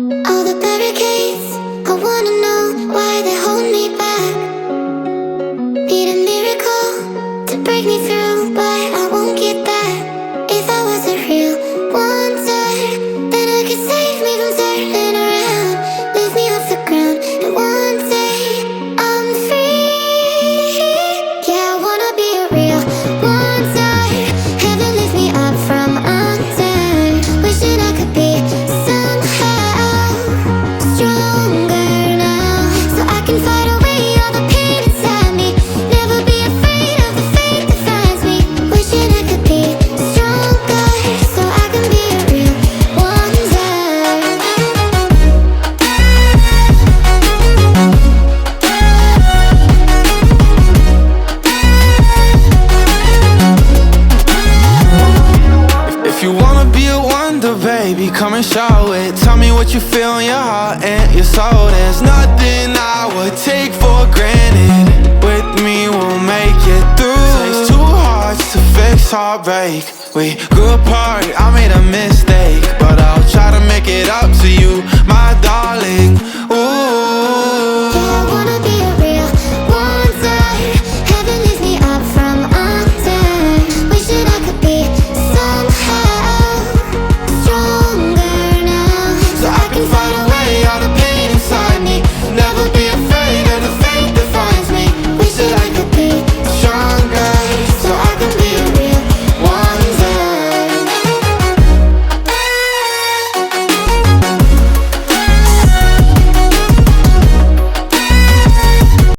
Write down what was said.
All the barricades, I wanna know why they hold me back. Need a miracle to break me through, but I won't get that. If I was a real wonder, then I could save me from turning around, lift me off the ground, and one day I'm free. Yeah, I wanna be a real wonder. Heaven lift me up from under. Wishing I could be somehow stronger now, so I can fight away all the pain inside me. Never be afraid of the fate that finds me. Wishing I could be stronger, so I can be a real wonder. If you wanna be a wonder, baby, come and show it. Tell me what you feel in your heart and your soul. There's nothing I would take for granted. With me, we'll make it through. Takes two hearts to fix heartbreak. We grew apart,